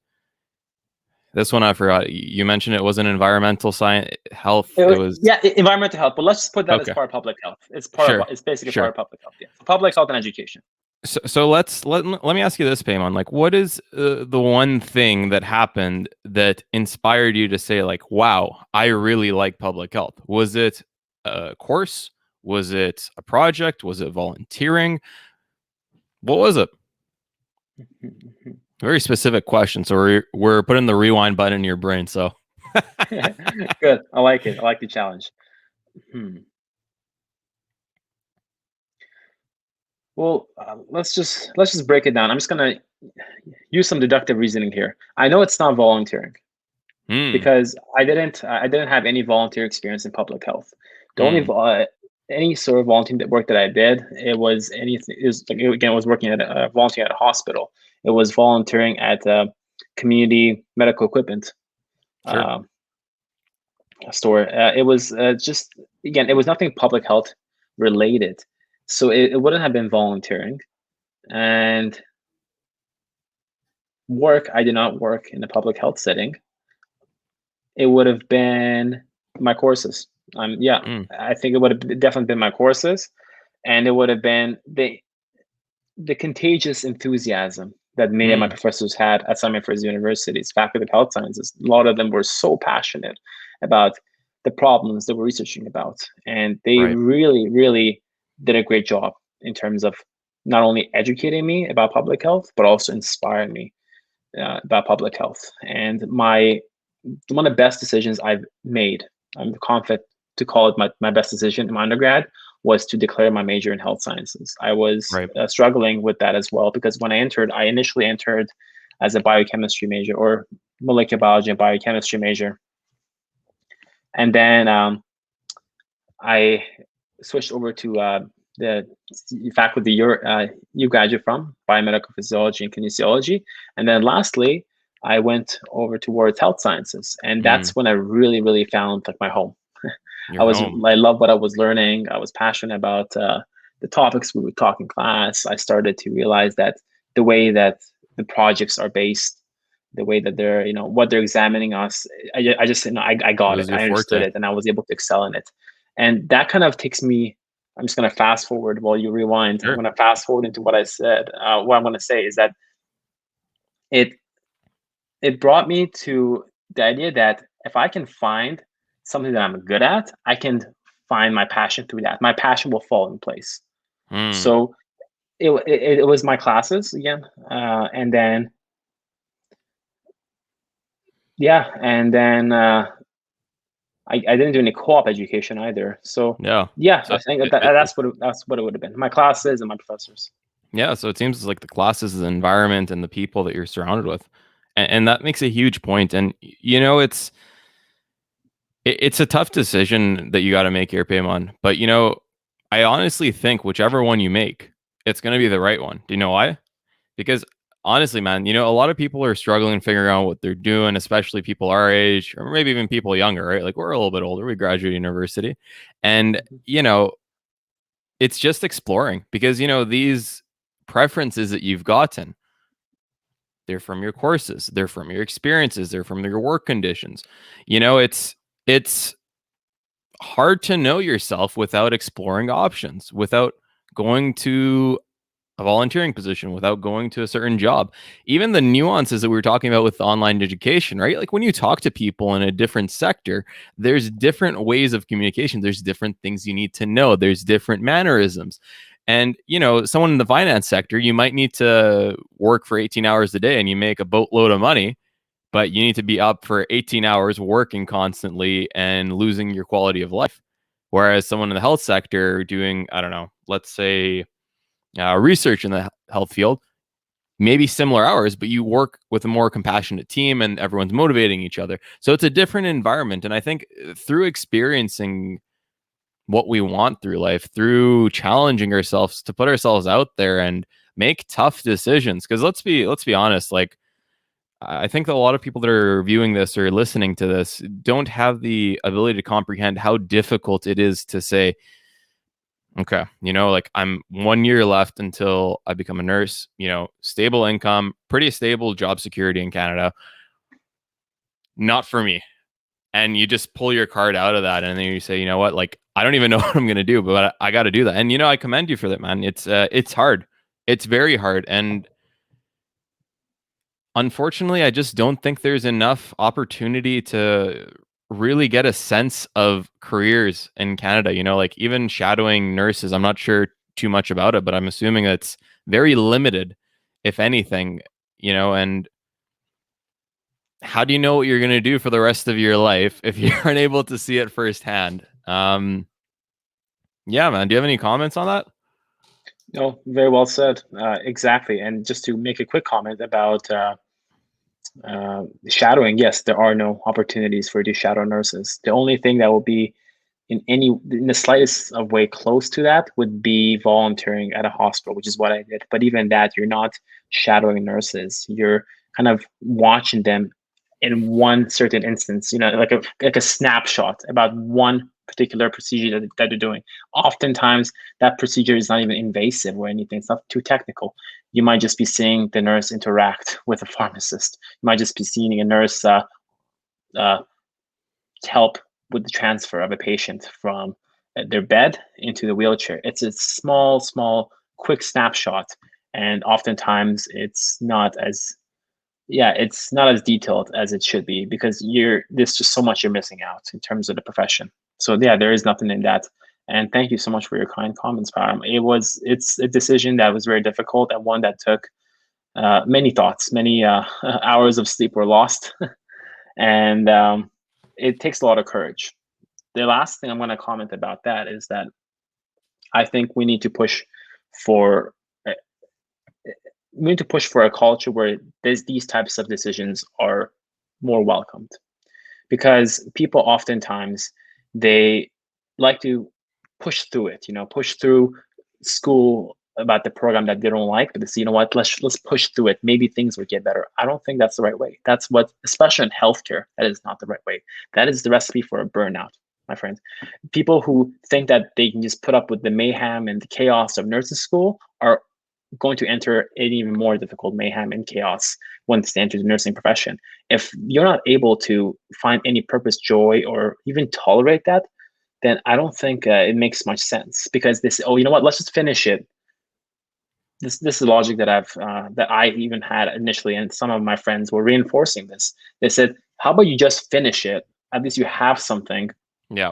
this one I forgot. You mentioned it wasn't environmental science, health. It was environmental health. But let's just put that as okay. part of public health. It's Sure. It's basically Sure. part of public health. Yeah, so public health and education. So let me ask you this, Payman. Like, what is the one thing that happened that inspired you to say, like, wow, I really like public health? Was it a course? Was it a project? Was it volunteering? What was it? Very specific question. So we're putting the rewind button in your brain. So good. I like it. I like the challenge. Well, let's just break it down. I'm just gonna use some deductive reasoning here. I know it's not volunteering because I didn't have any volunteer experience in public health. The only any sort of volunteer work that I did, it was anything. It was again, I was working at volunteering at a hospital. It was volunteering at community medical equipment store. It was just, again, it was nothing public health related, so it wouldn't have been volunteering. And work, I did not work in a public health setting. It would have been my courses. I think it would have definitely been my courses, and it would have been the contagious enthusiasm that many of my professors had at some of my first universities, faculty of health sciences. A lot of them were so passionate about the problems they were researching about, and they really, really did a great job in terms of not only educating me about public health, but also inspiring me about public health. And one of the best decisions I've made, I'm confident to call it my best decision in my undergrad, was to declare my major in health sciences. I was struggling with that as well, because when I initially entered as a biochemistry major, or molecular biology and biochemistry major. And then I switched over to the faculty you graduate from, biomedical physiology and kinesiology. And then lastly, I went over towards health sciences. And that's when I really, really found like my home. I love what I was learning. I was passionate about the topics we would talk in class. I started to realize that the way that the projects are based, the way that they're, what they're examining us, I just, I got it. I understood it, and I was able to excel in it. And that kind of takes me, I'm just going to fast forward while you rewind. I'm going to fast forward into what I said. What I'm going to say is that it brought me to the idea that if I can find something that I'm good at, I can find my passion through that. My passion will fall in place. So it was my classes again. And then, I didn't do any co-op education either. So so I think that's what it would have been. My classes and my professors. Yeah. So it seems like the classes, the environment, and the people that you're surrounded with. And that makes a huge point. And, it's a tough decision that you got to make here, Payman. But, I honestly think whichever one you make, it's going to be the right one. Do you know why? Because honestly, man, a lot of people are struggling figuring out what they're doing, especially people our age, or maybe even people younger, right? Like, we're a little bit older. We graduated university. And, it's just exploring, because, these preferences that you've gotten, they're from your courses, they're from your experiences, they're from your work conditions. It's hard to know yourself without exploring options, without going to a volunteering position, without going to a certain job. Even the nuances that we were talking about with online education, right? Like, when you talk to people in a different sector, there's different ways of communication. There's different things you need to know. There's different mannerisms. And, someone in the finance sector, you might need to work for 18 hours a day and you make a boatload of money, but you need to be up for 18 hours working constantly and losing your quality of life. Whereas someone in the health sector doing, I don't know, let's say research in the health field, maybe similar hours, but you work with a more compassionate team and everyone's motivating each other. So it's a different environment. And I think through experiencing what we want through life, through challenging ourselves to put ourselves out there and make tough decisions, because let's be honest, like, I think that a lot of people that are viewing this or listening to this don't have the ability to comprehend how difficult it is to say, okay, like, I'm 1 year left until I become a nurse, stable income, pretty stable job security in Canada. Not for me. And you just pull your card out of that, and then you say, you know what, like, I don't even know what I'm going to do, but I got to do that. And, I commend you for that, man. It's hard. It's very hard. And unfortunately, I just don't think there's enough opportunity to really get a sense of careers in Canada. Like, even shadowing nurses, I'm not sure too much about it, but I'm assuming it's very limited, if anything, and how do you know what you're going to do for the rest of your life if you aren't able to see it firsthand? Yeah, man. Do you have any comments on that? No, very well said. Exactly. And just to make a quick comment about shadowing, yes, there are no opportunities for you to shadow nurses. The only thing that will be in the slightest of way close to that would be volunteering at a hospital, which is what I did. But even that, you're not shadowing nurses. You're kind of watching them in one certain instance, like a snapshot about one particular procedure that they're doing. Oftentimes, that procedure is not even invasive or anything. It's not too technical. You might just be seeing the nurse interact with a pharmacist. You might just be seeing a nurse help with the transfer of a patient from their bed into the wheelchair. It's a small, quick snapshot, and oftentimes it's not as detailed as it should be, because there's just so much you're missing out in terms of the profession. So yeah, there is nothing in that. And thank you so much for your kind comments, Param. It's a decision that was very difficult, and one that took many thoughts, many hours of sleep were lost, and it takes a lot of courage. The last thing I'm going to comment about that is that I think we need to push for a culture where these types of decisions are more welcomed, because people oftentimes, they like to push through it, push through school about the program that they don't like, but they say, let's push through it. Maybe things will get better. I don't think that's the right way. That's what, especially in healthcare, that is not the right way. That is the recipe for a burnout, my friends. People who think that they can just put up with the mayhem and the chaos of nursing school are going to enter an even more difficult mayhem and chaos once they enter the nursing profession. If you're not able to find any purpose, joy, or even tolerate that, then I don't think it makes much sense, because this, you know what, let's just finish it. This is logic that I even had initially, and some of my friends were reinforcing this. They said, how about you just finish it? At least you have something. Yeah.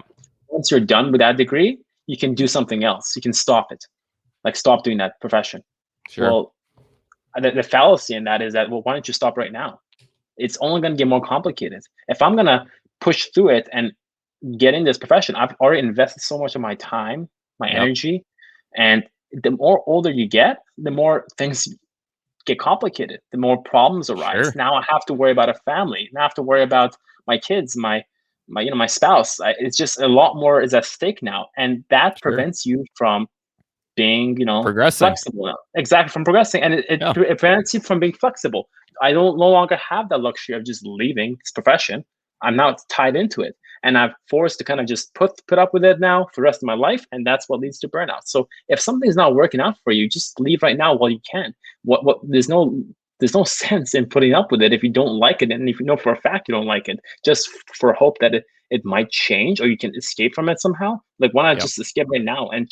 Once you're done with that degree, you can do something else. You can stop it. Like, stop doing that profession. Sure. Well, the fallacy in that is that, well, why don't you stop right now? It's only going to get more complicated. If I'm going to push through it and get in this profession, I've already invested so much of my time, my energy, and the more older you get, the more things get complicated, the more problems arise. Sure. Now I have to worry about a family. Now I have to worry about my kids, my spouse. It's just a lot more is at stake now, and that prevents you from being, progressing. flexible. Exactly, from progressing, and it prevents you from being flexible. I don't no longer have that luxury of just leaving this profession. I'm now tied into it, and I'm forced to kind of just put up with it now for the rest of my life, and that's what leads to burnout. So if something's not working out for you, just leave right now while you can. There's no sense in putting up with it if you don't like it, and if you know for a fact you don't like it, just for hope that it might change or you can escape from it somehow. Like, why not just escape right now and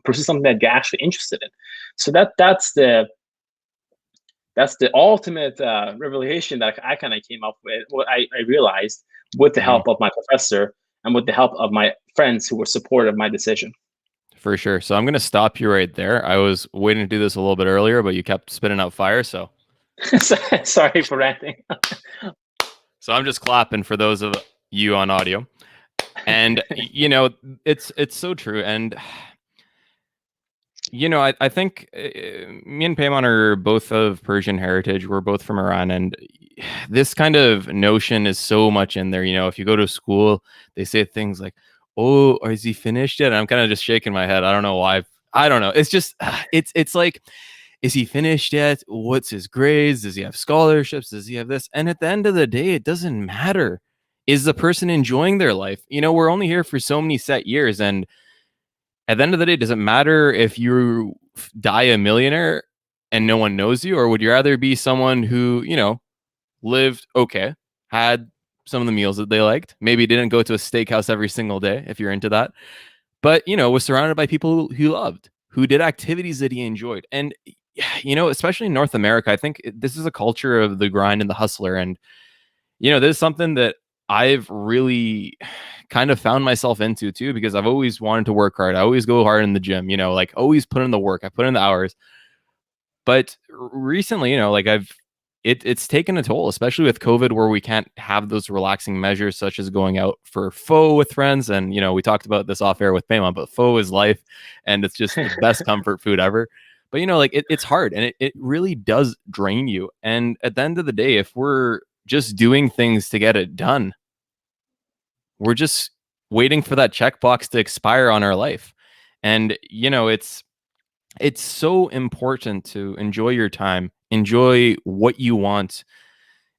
pursue something that you're actually interested in? So that's the ultimate revelation that I kind of came up with. What I realized with the help of my professor and with the help of my friends who were supportive of my decision. For sure. So I'm going to stop you right there. I was waiting to do this a little bit earlier, but you kept spitting out fire. So sorry for ranting. So I'm just clapping for those of you on audio. And it's so true. And I think me and Payman are both of Persian heritage. We're both from Iran, and this kind of notion is so much in there. If you go to school, they say things like, "Oh, is he finished yet?" And I'm kind of just shaking my head. I don't know why. I don't know. It's just it's like, is he finished yet? What's his grades? Does he have scholarships? Does he have this? And at the end of the day, it doesn't matter. Is the person enjoying their life? We're only here for so many set years, and at the end of the day, does it matter if you die a millionaire and no one knows you, or would you rather be someone who, lived okay, had some of the meals that they liked, maybe didn't go to a steakhouse every single day if you're into that, but, was surrounded by people who he loved, who did activities that he enjoyed. And, especially in North America, I think this is a culture of the grind and the hustler. And, this is something that I've really kind of found myself into too, because I've always wanted to work hard. I always go hard in the gym, like always put in the work. I put in the hours. But recently, like it's taken a toll, especially with COVID, where we can't have those relaxing measures such as going out for pho with friends. And, we talked about this off air with Payman, but pho is life and it's just the best comfort food ever. But, like it's hard and it really does drain you. And at the end of the day, if we're just doing things to get it done, we're just waiting for that checkbox to expire on our life. And, it's so important to enjoy your time, enjoy what you want.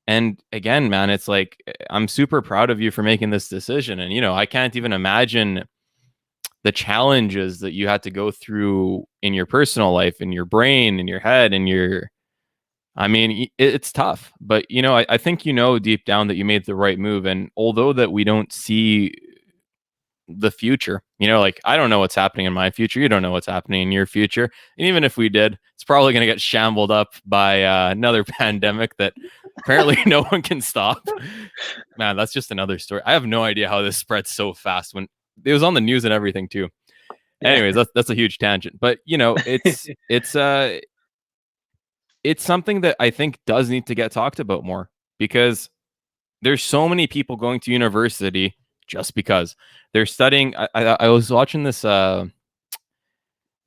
And again, man, it's like, I'm super proud of you for making this decision. And, I can't even imagine the challenges that you had to go through in your personal life, in your brain, in your head, I mean, it's tough, but I think deep down that you made the right move. And although that we don't see the future, like I don't know what's happening in my future, you don't know what's happening in your future, and even if we did, it's probably going to get shambled up by another pandemic that apparently no one can stop. Man, that's just another story. I have no idea how this spread so fast when it was on the news and everything too. Yeah. Anyways, that's a huge tangent, but it's something that I think does need to get talked about more, because there's so many people going to university just because they're studying. I was watching this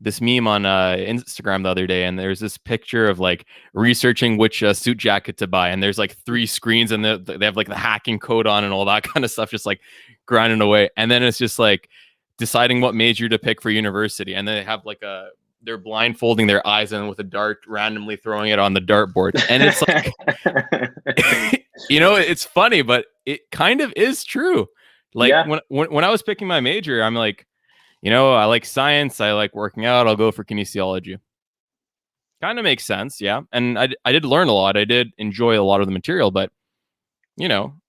this meme on Instagram the other day, and there's this picture of like researching which suit jacket to buy, and there's like 3 screens, and they have like the hacking code on and all that kind of stuff, just like grinding away. And then it's just like deciding what major to pick for university, and then they have like they're blindfolding their eyes and with a dart randomly throwing it on the dartboard. And it's like, it's funny, but it kind of is true. Like when I was picking my major, I'm like, I like science. I like working out. I'll go for kinesiology. Kind of makes sense. Yeah. And I did learn a lot. I did enjoy a lot of the material, but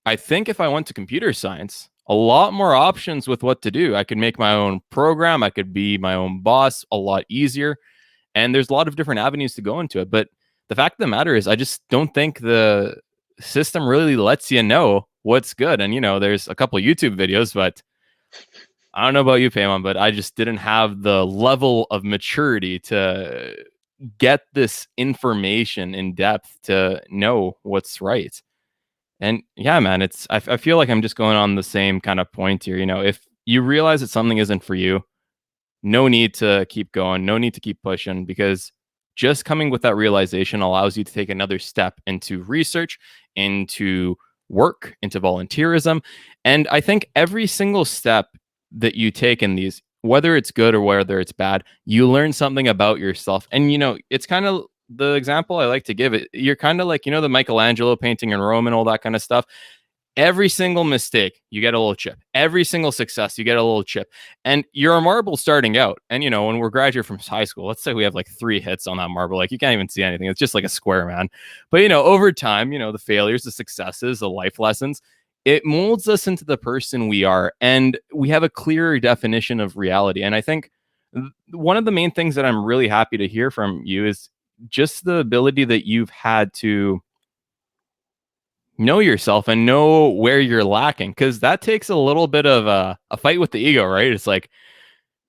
I think if I went to computer science, a lot more options with what to do. I could make my own program. I could be my own boss a lot easier. And there's a lot of different avenues to go into it. But the fact of the matter is, I just don't think the system really lets you know what's good. And, there's a couple of YouTube videos, but I don't know about you, Payman, but I just didn't have the level of maturity to get this information in depth to know what's right. And yeah, man, I feel like I'm just going on the same kind of point here. If you realize that something isn't for you, no need to keep going, no need to keep pushing, because just coming with that realization allows you to take another step into research, into work, into volunteerism. And I think every single step that you take in these, whether it's good or whether it's bad, you learn something about yourself. And, it's kind of the example I like to give it. You're kind of like, the Michelangelo painting in Rome and all that kind of stuff. Every single mistake, you get a little chip. Every single success, you get a little chip. And you're a marble starting out. And, when we're graduating from high school, let's say we have like 3 hits on that marble. Like you can't even see anything. It's just like a square, man. But, over time, the failures, the successes, the life lessons, it molds us into the person we are. And we have a clearer definition of reality. And I think one of the main things that I'm really happy to hear from you is just the ability that you've had to know yourself and know where you're lacking, because that takes a little bit of a fight with the ego, right? It's like,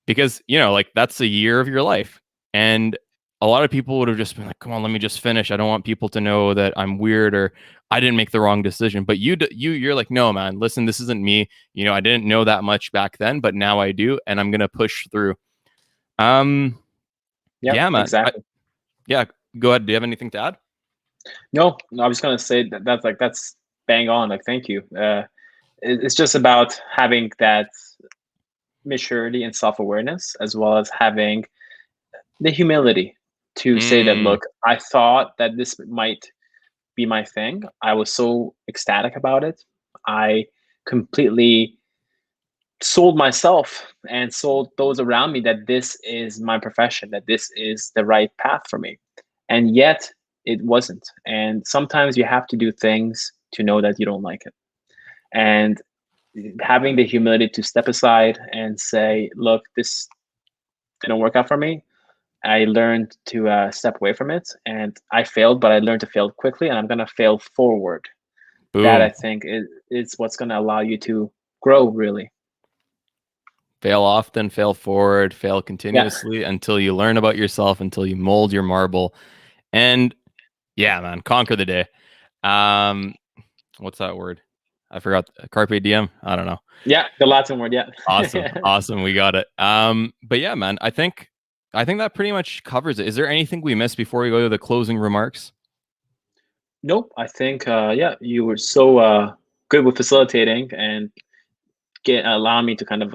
because like that's a year of your life, and a lot of people would have just been like, come on, let me just finish, I don't want people to know that I'm weird or I didn't make the wrong decision. But you're like, no, man, listen, this isn't me. I didn't know that much back then, but now I do, and I'm gonna push through. Yep, Yeah, man. exactly. Yeah, go ahead. Do you have anything to add? No, I was gonna say that's bang on. Like, thank you. It's just about having that maturity and self awareness, as well as having the humility to say that, Mm, look, I thought that this might be my thing. I was so ecstatic about it. I completely sold myself and sold those around me that this is my profession, that this is the right path for me. And yet it wasn't. And sometimes you have to do things to know that you don't like it. And having the humility to step aside and say, look, this didn't work out for me. I learned to step away from it, and I failed, but I learned to fail quickly, and I'm going to fail forward. That, I boom. think, is what's going to allow you to grow, really. Fail often, fail forward, fail Yeah. continuously until you learn about yourself, until you mold your marble. And yeah, man, conquer the day. What's that word? I forgot. Carpe diem. I don't know. Yeah, the Latin word. Yeah. Awesome. We got it. But yeah, man, I think that pretty much covers it. Is there anything we missed before we go to the closing remarks? Nope. I think, yeah, you were so good with facilitating and allow me to kind of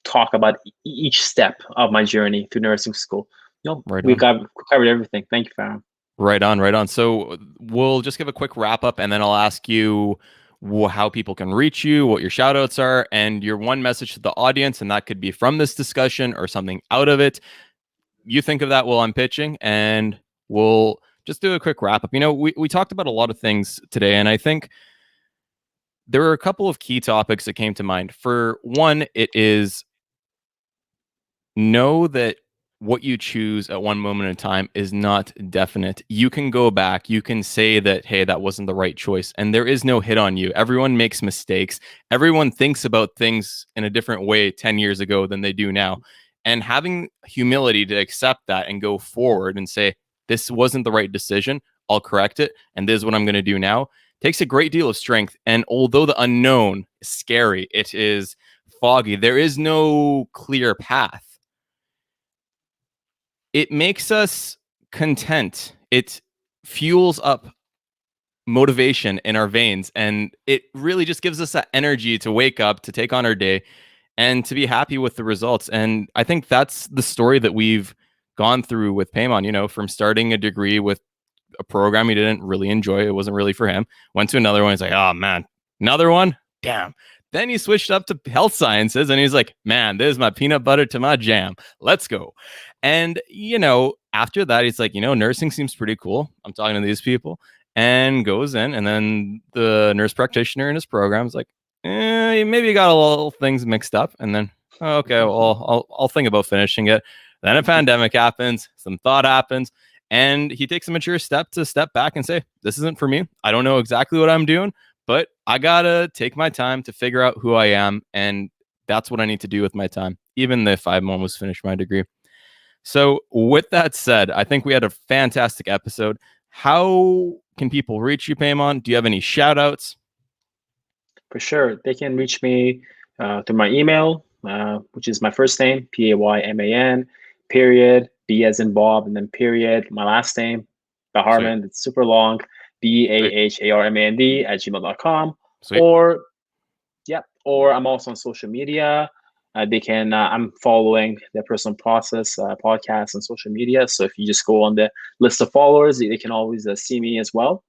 talk about each step of my journey through nursing school. No, Right we on. covered everything. Thank you, Farron. Right on, right on. So we'll just give a quick wrap up and then I'll ask you how people can reach you, what your shout outs are, and your one message to the audience. And that could be from this discussion or something out of it. You think of that while I'm pitching, and we'll just do a quick wrap up. We talked about a lot of things today, and I think there were a couple of key topics that came to mind. For one, it is know that what you choose at one moment in time is not definite. You can go back. You can say that, hey, that wasn't the right choice. And there is no hit on you. Everyone makes mistakes. Everyone thinks about things in a different way 10 years ago than they do now. And having humility to accept that and go forward and say, this wasn't the right decision. I'll correct it. And this is what I'm going to do now takes a great deal of strength. And although the unknown is scary, it is foggy. There is no clear path. It makes us content. It fuels up motivation in our veins. And it really just gives us that energy to wake up, to take on our day, and to be happy with the results. And I think that's the story that we've gone through with Payman, from starting a degree with a program he didn't really enjoy. It wasn't really for him. Went to another one. He's like, oh, man, another one? Damn. Then he switched up to health sciences and he's like, man, this is my peanut butter to my jam. Let's go. And, after that, he's like, nursing seems pretty cool. I'm talking to these people and goes in. And then the nurse practitioner in his program is like, maybe you got a little things mixed up. And then, okay, well, I'll think about finishing it. Then a pandemic happens. Some thought happens. And he takes a mature step to step back and say, this isn't for me. I don't know exactly what I'm doing, but I got to take my time to figure out who I am. And that's what I need to do with my time, even if I'm almost finished my degree. So with that said, I think we had a fantastic episode. How can people reach you, Payman? Do you have any shout outs? For sure. They can reach me through my email, which is my first name, Payman, period, B as in Bob, and then period, my last name, Sweet. Baharmand. It's super long, BAHARMAND @gmail.com. Sweet. Or I'm also on social media. I'm following the Personal Process podcast on social media. So if you just go on the list of followers, they can always see me as well.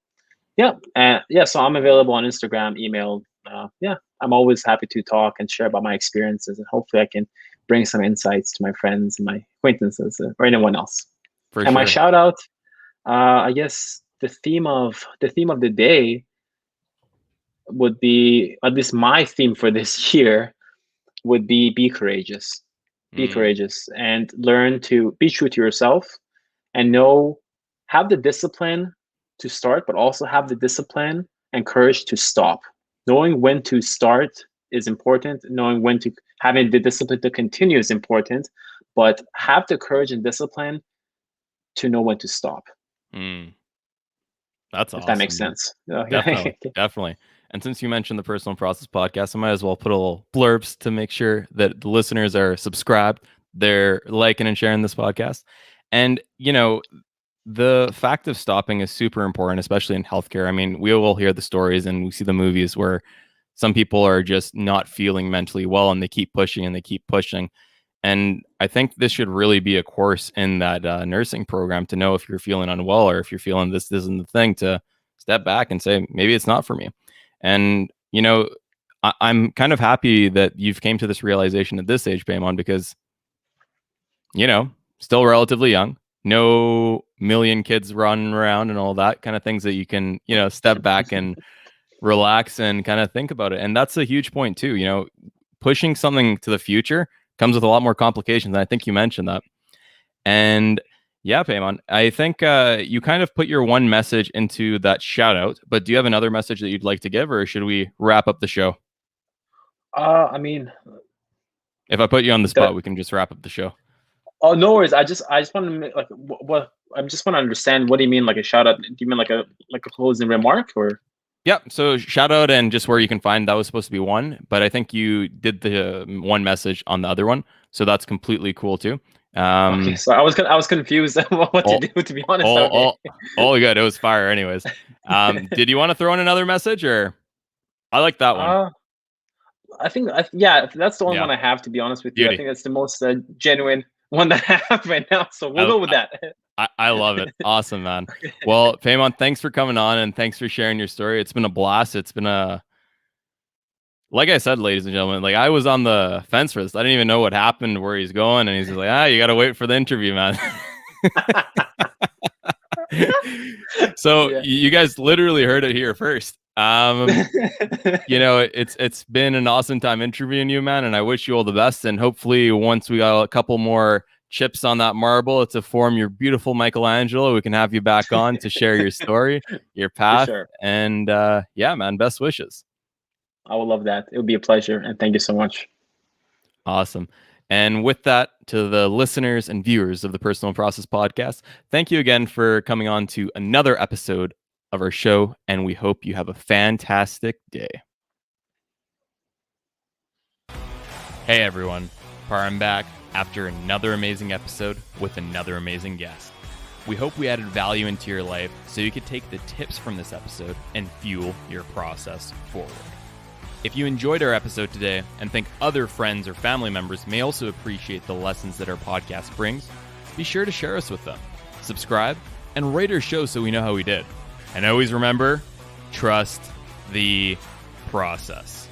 So I'm available on Instagram, email. I'm always happy to talk and share about my experiences, and hopefully I can bring some insights to my friends and my acquaintances or anyone else. For And sure. my shout out, I guess the theme of the day would be, at least my theme for this year would be courageous. Be courageous and learn to be true to yourself, and have the discipline to start, but also have the discipline and courage to stop. Knowing when to start is important. Knowing when to having the discipline to continue is important, but have the courage and discipline to know when to stop. That's If awesome. that makes sense. Definitely. And since you mentioned the Personal Process podcast, I might as well put a little blurbs to make sure that the listeners are subscribed. they're liking and sharing this podcast. And, the fact of stopping is super important, especially in healthcare. I mean, we will hear the stories and we see the movies where some people are just not feeling mentally well and they keep pushing and they keep pushing. And I think this should really be a course in that nursing program to know if you're feeling unwell or if you're feeling this isn't the thing, to step back and say, maybe it's not for me. And, I'm kind of happy that you've came to this realization at this age, Payman, because, still relatively young, no million kids running around and all that kind of things that you can, step back and relax and kind of think about it. And that's a huge point too. Pushing something to the future comes with a lot more complications. And I think you mentioned that. And yeah, Payman, I think you kind of put your one message into that shout out, but do you have another message that you'd like to give, or should we wrap up the show? I mean, if I put you on the spot, we can just wrap up the show. Oh, no worries. I just want to make, like, what I just want to understand. What do you mean, like a shout out? Do you mean like a closing remark, or? Yeah. So shout out and just where you can find. That was supposed to be one, but I think you did the one message on the other one, so that's completely cool too. Okay, so I was confused what to do. To be honest, all good. It was fire, anyways. Did you want to throw in another message, or? I like that one. I think, yeah, that's the only one I have. To be honest with you, I think that's the most genuine one that I have right now. So we'll go with that. I love it. Awesome, man. Well, Payman, thanks for coming on and thanks for sharing your story. It's been a blast. It's been like I said, ladies and gentlemen, like I was on the fence for this. I didn't even know what happened, where he's going, and he's just like, you got to wait for the interview, man. So you guys literally heard it here first. It's been an awesome time interviewing you, man, and I wish you all the best. And hopefully once we got a couple more chips on that marble to form your beautiful Michelangelo, we can have you back on to share your story, your path. Sure. And yeah, man, best wishes. I would love that. It would be a pleasure, and thank you so much. Awesome. And with that, to the listeners and viewers of the Personal Process Podcast, thank you again for coming on to another episode of our show, and we hope you have a fantastic day. Hey everyone, I'm back after another amazing episode with another amazing guest. We hope we added value into your life so you could take the tips from this episode and fuel your process forward. If you enjoyed our episode today and think other friends or family members may also appreciate the lessons that our podcast brings, be sure to share us with them. Subscribe and rate our show so we know how we did. And always remember, trust the process.